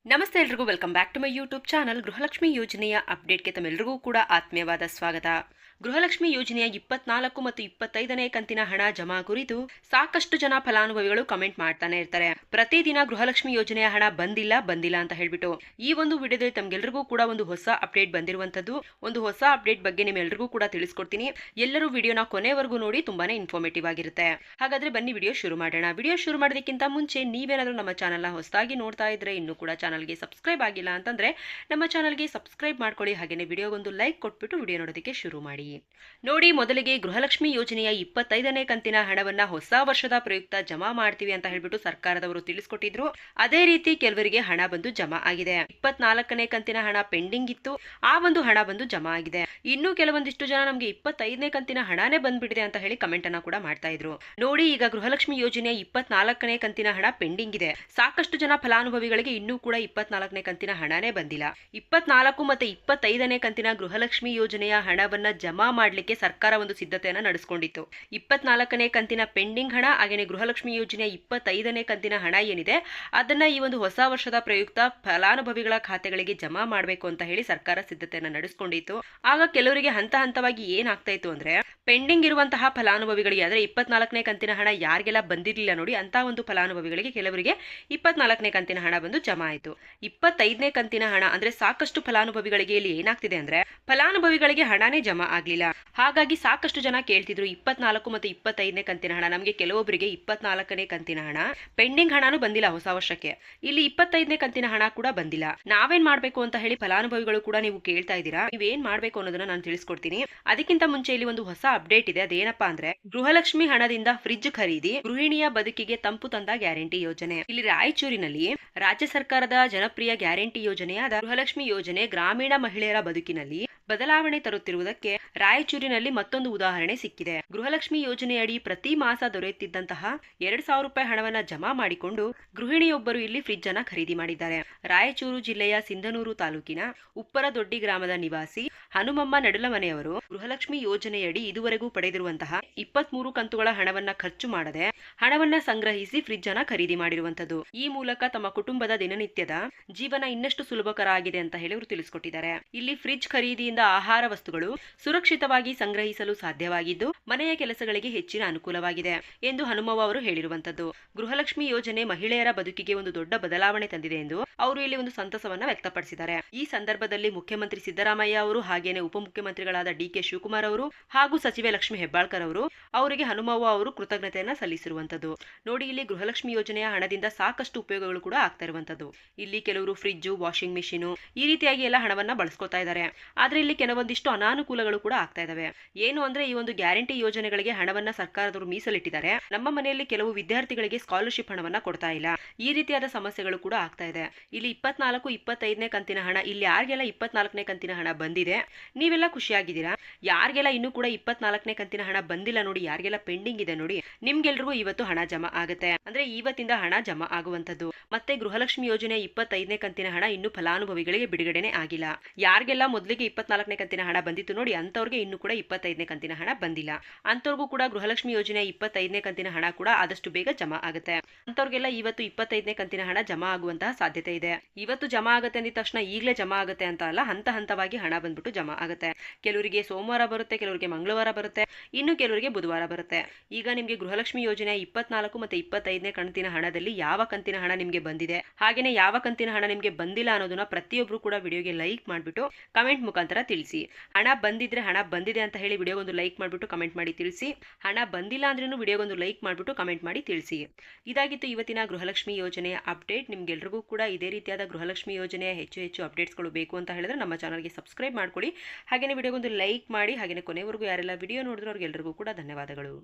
ನಮಸ್ತೆ ಎಲ್ರಿಗೂ welcome back to my YouTube channel. Gruhalakshmi ಯೋಜನೆಯ ಅಪ್ಡೇಟ್ಗೆ ತಮ್ಮೆಲ್ಲರಿಗೂ ಕೂಡ ಆತ್ಮೀಯವಾದ ಸ್ವಾಗತ. ಗೃಹಲಕ್ಷ್ಮಿ ಯೋಜನೆಯ 24 ಮತ್ತು 25ನೇ ಕಂತಿನ ಹಣ ಜಮಾ ಕುರಿತು ಸಾಕಷ್ಟು ಜನ ಫಲಾನುಭವಿಗಳು ಕಮೆಂಟ್ ಮಾಡ್ತಾನೆ ಇರ್ತಾರೆ. ಪ್ರತಿದಿನ ಗೃಹಲಕ್ಷ್ಮಿ ಯೋಜನೆಯ ಹಣ ಬಂದಿಲ್ಲ ಅಂತ ಹೇಳ್ಬಿಟ್ಟು ಈ ಒಂದು ವಿಡಿಯೋದಲ್ಲಿ ತಮ್ಗೆಲ್ರಿಗೂ ಕೂಡ ಒಂದು ಹೊಸ ಅಪ್ಡೇಟ್ ಬಂದಿರುವಂತದ್ದು. ಒಂದು ಹೊಸ ಅಪ್ಡೇಟ್ ಬಗ್ಗೆ ನಿಮ್ಮೆಲ್ಲರಿಗೂ ಕೂಡ ತಿಳಿಸ್ಕೊಡ್ತೀನಿ. ಎಲ್ಲರೂ ವಿಡಿಯೋನ ಕೊನೆವರೆಗೂ ನೋಡಿ, ತುಂಬಾನೇ ಇನ್ಫಾರ್ಮೇಟಿವ್ ಆಗಿರುತ್ತೆ. ಹಾಗಾದ್ರೆ ಬನ್ನಿ ವಿಡಿಯೋ ಶುರು ಮಾಡೋಣ. ವಿಡಿಯೋ ಶುರು ಮಾಡೋದಕ್ಕಿಂತ ಮುಂಚೆ ನೀವೇನಾದ್ರೂ ನಮ್ಮ ಚಾನಲ್ನ ಹೊಸದಾಗಿ ನೋಡ್ತಾ ಇದ್ರೆ, ಇನ್ನೂ ಕೂಡ ಚಾನಲ್ಗೆ ಸಬ್ಸ್ಕ್ರೈಬ್ ಆಗಿಲ್ಲ ಅಂತಂದ್ರೆ ನಮ್ಮ ಚಾನಲ್ಗೆ ಸಬ್ಸ್ಕ್ರೈಬ್ ಮಾಡ್ಕೊಳ್ಳಿ. ಹಾಗೇನೆ ವಿಡಿಯೋಗೊಂದು ಲೈಕ್ ಕೊಟ್ಬಿಟ್ಟು ವಿಡಿಯೋ ನೋಡೋದಕ್ಕೆ ಶುರು ಮಾಡಿ. ನೋಡಿ, ಮೊದಲಿಗೆ ಗೃಹಲಕ್ಷ್ಮಿ ಯೋಜನೆಯ 25ನೇ ಕಂತಿನ ಹಣವನ್ನ ಹೊಸ ವರ್ಷದ ಪ್ರಯುಕ್ತ ಜಮಾ ಮಾಡ್ತೀವಿ ಅಂತ ಹೇಳ್ಬಿಟ್ಟು ಸರ್ಕಾರದವರು ತಿಳಿಸ್ಕೊಟ್ಟಿದ್ರು. ಅದೇ ರೀತಿ ಕೆಲವರಿಗೆ ಹಣ ಬಂದು ಜಮಾ ಆಗಿದೆ. 24ನೇ ಕಂತಿನ ಹಣ ಪೆಂಡಿಂಗ್ ಇತ್ತು, ಆ ಒಂದು ಹಣ ಬಂದು ಜಮಾ ಆಗಿದೆ. ಇನ್ನು ಕೆಲವೊಂದಿಷ್ಟು ಜನ ನಮ್ಗೆ 25ನೇ ಕಂತಿನ ಹಣನೇ ಬಂದ್ಬಿಟ್ಟಿದೆ ಅಂತ ಹೇಳಿ ಕಮೆಂಟ್ ಅನ್ನ ಕೂಡ ಮಾಡ್ತಾ ಇದ್ರು. ನೋಡಿ, ಈಗ ಗೃಹಲಕ್ಷ್ಮಿ ಯೋಜನೆಯ 24ನೇ ಕಂತಿನ ಹಣ ಪೆಂಡಿಂಗ್ ಇದೆ. ಸಾಕಷ್ಟು ಜನ ಫಲಾನುಭವಿಗಳಿಗೆ ಇನ್ನೂ ಕೂಡ 24ನೇ ಕಂತಿನ ಹಣನೇ ಬಂದಿಲ್ಲ. 24 ಮತ್ತೆ 25ನೇ ಕಂತಿನ ಗೃಹಲಕ್ಷ್ಮಿ ಯೋಜನೆಯ ಹಣವನ್ನ ಜಮಾ ಮಾಡ್ಲಿಕ್ಕೆ ಸರ್ಕಾರ ಒಂದು ಸಿದ್ಧತೆಯನ್ನ ನಡೆಸಿಕೊಂಡಿತ್ತು. 24ನೇ ಕಂತಿನ ಪೆಂಡಿಂಗ್ ಹಣ ಹಾಗೇನೆ ಗೃಹಲಕ್ಷ್ಮಿ ಯೋಜನೆಯ 25ನೇ ಕಂತಿನ ಹಣ ಏನಿದೆ ಅದನ್ನ ಈ ಒಂದು ಹೊಸ ವರ್ಷದ ಪ್ರಯುಕ್ತ ಫಲಾನುಭವಿಗಳ ಖಾತೆಗಳಿಗೆ ಜಮಾ ಮಾಡಬೇಕು ಅಂತ ಹೇಳಿ ಸರ್ಕಾರ ಸಿದ್ಧತೆಯನ್ನ ನಡೆಸಿಕೊಂಡಿತ್ತು. ಆಗ ಕೆಲವರಿಗೆ ಹಂತ ಹಂತವಾಗಿ ಏನಾಗ್ತಾ ಇತ್ತು ಅಂದ್ರೆ, ಪೆಂಡಿಂಗ್ ಇರುವಂತಹ ಫಲಾನುಭವಿಗಳಿಗೆ, ಆದ್ರೆ 24ನೇ ಕಂತಿನ ಹಣ ಯಾರಿಗೆಲ್ಲ ಬಂದಿರಲಿಲ್ಲ ನೋಡಿ ಅಂತ ಒಂದು ಫಲಾನುಭವಿಗಳಿಗೆ ಕೆಲವರಿಗೆ 24ನೇ ಕಂತಿನ ಹಣ ಬಂದು ಜಮಾ ಆಯಿತು. 25ನೇ ಕಂತಿನ ಹಣ ಅಂದ್ರೆ ಸಾಕಷ್ಟು ಫಲಾನುಭವಿಗಳಿಗೆ ಇಲ್ಲಿ ಏನಾಗ್ತಿದೆ ಅಂದ್ರೆ, ಫಲಾನುಭವಿಗಳಿಗೆ ಹಣನೇ ಜಮಾ ಆಗ್ಲಿಲ್ಲ. ಹಾಗಾಗಿ ಸಾಕಷ್ಟು ಜನ ಕೇಳ್ತಿದ್ರು 24 ಮತ್ತು 25ನೇ ಕಂತಿನ ಹಣ. ನಮಗೆ ಕೆಲವೊಬ್ಬರಿಗೆ 24ನೇ ಕಂತಿನ ಹಣ ಪೆಂಡಿಂಗ್ ಹಣನೂ ಬಂದಿಲ್ಲ ಹೊಸ ವರ್ಷಕ್ಕೆ, ಇಲ್ಲಿ 25ನೇ ಕಂತಿನ ಹಣ ಕೂಡ ಬಂದಿಲ್ಲ. ನಾವೇನ್ ಮಾಡ್ಬೇಕು ಅಂತ ಹೇಳಿ ಫಲಾನುಭವಿಗಳು ಕೂಡ ನೀವು ಕೇಳ್ತಾ ಇದ್ದೀರಾ. ನೀವೇನ್ ಮಾಡ್ಬೇಕು ಅನ್ನೋದನ್ನ ನಾನು ತಿಳಿಸ್ಕೊಡ್ತೀನಿ. ಅದಕ್ಕಿಂತ ಮುಂಚೆ ಇಲ್ಲಿ ಒಂದು ಹೊಸ ಅಪ್ಡೇಟ್ ಇದೆ. ಅದೇನಪ್ಪಾ ಅಂದ್ರೆ, ಗೃಹಲಕ್ಷ್ಮಿ ಹಣದಿಂದ ಫ್ರಿಡ್ಜ್ ಖರೀದಿ, ಗೃಹಿಣಿಯ ಬದುಕಿಗೆ ತಂಪು ತಂದ ಗ್ಯಾರಂಟಿ ಯೋಜನೆ. ಇಲ್ಲಿ ರಾಯಚೂರಿನಲ್ಲಿ ರಾಜ್ಯ ಸರ್ಕಾರದ ಜನಪ್ರಿಯ ಗ್ಯಾರಂಟಿ ಯೋಜನೆಯಾದ ಗೃಹಲಕ್ಷ್ಮಿ ಯೋಜನೆ ಗ್ರಾಮೀಣ ಮಹಿಳೆಯರ ಬದುಕಿನಲ್ಲಿ ಬದಲಾವಣೆ ತರುತ್ತಿರುವುದಕ್ಕೆ ರಾಯಚೂರಿನಲ್ಲಿ ಮತ್ತೊಂದು ಉದಾಹರಣೆ ಸಿಕ್ಕಿದೆ. ಗೃಹಲಕ್ಷ್ಮಿ ಯೋಜನೆಯಡಿ ಪ್ರತಿ ಮಾಸ ದೊರೆಯುತ್ತಿದ್ದಂತಹ 2,000 ರೂಪಾಯಿ ಹಣವನ್ನ ಜಮಾ ಮಾಡಿಕೊಂಡು ಗೃಹಿಣಿಯೊಬ್ಬರು ಇಲ್ಲಿ ಫ್ರಿಡ್ಜ್ ಅನ್ನ ಖರೀದಿ ಮಾಡಿದ್ದಾರೆ. ರಾಯಚೂರು ಜಿಲ್ಲೆಯ ಸಿಂಧನೂರು ತಾಲೂಕಿನ ಉಪ್ಪರದೊಡ್ಡಿ ಗ್ರಾಮದ ನಿವಾಸಿ ಹನುಮಮ್ಮ ನಡುಲಮನೆಯವರು ಗೃಹಲಕ್ಷ್ಮಿ ಯೋಜನೆಯಡಿ ಇದುವರೆಗೂ ಪಡೆದಿರುವಂತಹ 23 ಕಂತುಗಳ ಹಣವನ್ನ ಖರ್ಚು ಮಾಡದೆ ಹಣವನ್ನ ಸಂಗ್ರಹಿಸಿ ಫ್ರಿಡ್ಜ್ ಅನ್ನ ಖರೀದಿ ಮಾಡಿರುವಂತದ್ದು. ಈ ಮೂಲಕ ತಮ್ಮ ಕುಟುಂಬದ ದಿನನಿತ್ಯದ ಜೀವನ ಇನ್ನಷ್ಟು ಸುಲಭಕರ ಆಗಿದೆ ಅಂತ ಹೇಳಿ ಅವರು ತಿಳಿಸ್ಕೊಟ್ಟಿದ್ದಾರೆ. ಇಲ್ಲಿ ಫ್ರಿಡ್ಜ್ ಖರೀದಿಯಿಂದ ಆಹಾರ ವಸ್ತುಗಳು ಸುರಕ್ಷಿತವಾಗಿ ಸಂಗ್ರಹಿಸಲು ಸಾಧ್ಯವಾಗಿದ್ದು ಮನೆಯ ಕೆಲಸಗಳಿಗೆ ಹೆಚ್ಚಿನ ಅನುಕೂಲವಾಗಿದೆ ಎಂದು ಹನುಮವ್ವ ಅವರು ಹೇಳಿರುವಂತದ್ದು. ಗೃಹಲಕ್ಷ್ಮಿ ಯೋಜನೆ ಮಹಿಳೆಯರ ಬದುಕಿಗೆ ಒಂದು ದೊಡ್ಡ ಬದಲಾವಣೆ ತಂದಿದೆ ಎಂದು ಅವರು ಇಲ್ಲಿ ಒಂದು ಸಂತಸವನ್ನ ವ್ಯಕ್ತಪಡಿಸಿದ್ದಾರೆ. ಈ ಸಂದರ್ಭದಲ್ಲಿ ಮುಖ್ಯಮಂತ್ರಿ ಸಿದ್ದರಾಮಯ್ಯ ಅವರು ಹಾಗೇನೆ ಉಪಮುಖ್ಯಮಂತ್ರಿಗಳಾದ ಡಿ.ಕೆ. ಶಿವಕುಮಾರ್ ಅವರು ಹಾಗೂ ಸಚಿವೆ ಲಕ್ಷ್ಮಿ ಹೆಬ್ಬಾಳ್ಕರ್ ಅವರು ಅವರಿಗೆ ಹನುಮವ್ವ ಅವರು ಕೃತಜ್ಞತೆಯನ್ನ ಸಲ್ಲಿಸಿರುವಂತದ್ದು. ನೋಡಿ, ಇಲ್ಲಿ ಗೃಹಲಕ್ಷ್ಮಿ ಯೋಜನೆಯ ಹಣದಿಂದ ಸಾಕಷ್ಟು ಉಪಯೋಗಗಳು ಕೂಡ ಆಗ್ತಾ ಇರುವಂತದ್ದು. ಇಲ್ಲಿ ಕೆಲವರು ಫ್ರಿಡ್ಜ್, ವಾಷಿಂಗ್ ಮಿಷಿನ್ ಈ ರೀತಿಯಾಗಿ ಎಲ್ಲ ಹಣವನ್ನ ಬಳಸ್ಕೊತಾ ಇದ್ದಾರೆ. ಆದ್ರೆ ಇಲ್ಲಿ ಕೆಲವೊಂದಿಷ್ಟು ಅನಾನುಕೂಲಗಳು ಕೂಡ ಆಗ್ತಾ ಇದಾವೆ. ಏನು ಅಂದ್ರೆ, ಈ ಒಂದು ಗ್ಯಾರಂಟಿ ಯೋಜನೆಗಳಿಗೆ ಹಣವನ್ನ ಸರ್ಕಾರದವರು ಮೀಸಲಿಟ್ಟಿದ್ದಾರೆ. ನಮ್ಮ ಮನೆಯಲ್ಲಿ ಕೆಲವು ವಿದ್ಯಾರ್ಥಿಗಳಿಗೆ ಸ್ಕಾಲರ್ಶಿಪ್ ಹಣವನ್ನ ಕೊಡ್ತಾ ಇಲ್ಲ. ಈ ರೀತಿಯಾದ ಸಮಸ್ಯೆಗಳು ಕೂಡ ಆಗ್ತಾ ಇದೆ. ಇಲ್ಲಿ 24, 25ನೇ ಕಂತಿನ ಹಣ, ಇಲ್ಲಿ ಯಾರಿಗೆಲ್ಲ 24ನೇ ಕಂತಿನ ಹಣ ಬಂದಿದೆ ನೀವೆಲ್ಲ ಖುಷಿಯಾಗಿದ್ದೀರಾ? ಯಾರಿಗೆಲ್ಲ ಇನ್ನೂ ಕೂಡ 24ನೇ ಕಂತಿನ ಹಣ ಬಂದಿಲ್ಲ ನೋಡಿ, ಯಾರಿಗೆಲ್ಲ ಪೆಂಡಿಂಗ್ ಇದೆ ನೋಡಿ, ನಿಮ್ಗೆಲ್ರಿಗೂ ಇವತ್ತು ಹಣ ಜಮಾ ಆಗುತ್ತೆ. ಅಂದ್ರೆ ಇವತ್ತಿಂದ ಹಣ ಜಮಾ ಆಗುವಂತದ್ದು. ಮತ್ತೆ ಗೃಹಲಕ್ಷ್ಮಿ ಯೋಜನೆ 25ನೇ ಕಂತಿನ ಹಣ ಇನ್ನು ಫಲಾನುಭವಿಗಳಿಗೆ ಬಿಡುಗಡೆನೆ ಆಗಿಲ್ಲ. ಯಾರಿಗೆಲ್ಲ ಮೊದಲಿಗೆ 24ನೇ ಕಂತಿನ ಹಣ ಬಂದಿತ್ತು ನೋಡಿ, ಅಂತವ್ರಿಗೆ ಇನ್ನು ಕೂಡ 25ನೇ ಕಂತಿನ ಹಣ ಬಂದಿಲ್ಲ. ಅಂತವ್ರಿಗೂ ಕೂಡ ಗೃಹಲಕ್ಷ್ಮಿ ಯೋಜನೆ 25ನೇ ಕಂತಿನ ಹಣ ಕೂಡ ಆದಷ್ಟು ಬೇಗ ಜಮಾ ಆಗುತ್ತೆ. ಅಂತವ್ರಿಗೆಲ್ಲ ಇವತ್ತು 25ನೇ ಕಂತಿನ ಹಣ ಜಮಾ ಆಗುವಂತಹ ಸಾಧ್ಯತೆ ಇದೆ. ಇವತ್ತು ಜಮಾ ಆಗುತ್ತೆ ಅಂದಿದ ತಕ್ಷಣ ಈಗಲೇ ಜಮಾ ಆಗುತ್ತೆ ಅಂತ ಅಲ್ಲ, ಹಂತ ಹಂತವಾಗಿ ಹಣ ಬಂದ್ಬಿಟ್ಟು ಜಮಾ ಆಗುತ್ತೆ. ಕೆಲವರಿಗೆ ಸೋಮವಾರ ಬರುತ್ತೆ, ಕೆಲವರಿಗೆ ಮಂಗಳವಾರ ಬರುತ್ತೆ, ಇನ್ನು ಕೆಲವರಿಗೆ ಬುಧವಾರ ಬರುತ್ತೆ. ಈಗ ನಿಮ್ಗೆ ಗೃಹಲಕ್ಷ್ಮಿ ಯೋಜನೆ 24 ಮತ್ತೆ 25ನೇ ಕಂತಿನ ಹಣದಲ್ಲಿ ಯಾವ ಕಂತಿನ ಹಣ ನಿಮ್ಗೆ ಬಂದಿದೆ, ಹಾಗೇನೆ ಯಾವ ಕಂತಿನ ಹಣ ನಿಮ್ಗೆ ಬಂದಿಲ್ಲ ಅನ್ನೋದನ್ನ ಪ್ರತಿಯೊಬ್ರು ಕೂಡ ವಿಡಿಯೋಗೆ ಲೈಕ್ ಮಾಡ್ಬಿಟ್ಟು ಕಮೆಂಟ್ ಮುಖಾಂತರ ತಿಳಿಸಿ. ಹಣ ಬಂದಿದ್ರೆ ಹಣ ಬಂದಿದೆ ಅಂತ ಹೇಳಿ ವಿಡಿಯೋಗೊಂದು ಲೈಕ್ ಮಾಡ್ಬಿಟ್ಟು ಕಮೆಂಟ್ ಮಾಡಿ ತಿಳಿಸಿ. ಹಣ ಬಂದಿಲ್ಲ ಅಂದ್ರೂ ವಿಡಿಯೋಗೊಂದು ಲೈಕ್ ಮಾಡ್ಬಿಟ್ಟು ಕಮೆಂಟ್ ಮಾಡಿ ತಿಳಿಸಿ. ಇದಾಗಿತ್ತು ಇವತ್ತಿನ ಗೃಹಲಕ್ಷ್ಮಿ ಯೋಜನೆಯ ಅಪ್ಡೇಟ್. ನಿಮ್ಗೆಲ್ರಿಗೂ ಕೂಡ ಇದೇ ರೀತಿಯಾದ ಗೃಹಲಕ್ಷ್ಮಿ ಯೋಜನೆಯ ಹೆಚ್ಚು ಅಪ್ಡೇಟ್ಸ್ಗಳು ಬೇಕು ಅಂತ ಹೇಳಿದ್ರೆ ನಮ್ಮ ಚಾನಲ್ಗೆ ಸಬ್ಸ್ಕ್ರೈಬ್ ಮಾಡ್ಕೊಳ್ಳಿ. ಹಾಗೇನೆ ವಿಡಿಯೋಗೊಂದು ಲೈಕ್ ಮಾಡಿ. ಹಾಗೇನೆ ಕೊನೆವರೆಗೂ ಯಾರೆಲ್ಲ ವಿಡಿಯೋ ನೋಡಿದ್ರು ಅವ್ರಿಗೆಲ್ಲರಿಗೂ ಕೂಡ ಧನ್ಯವಾದಗಳು.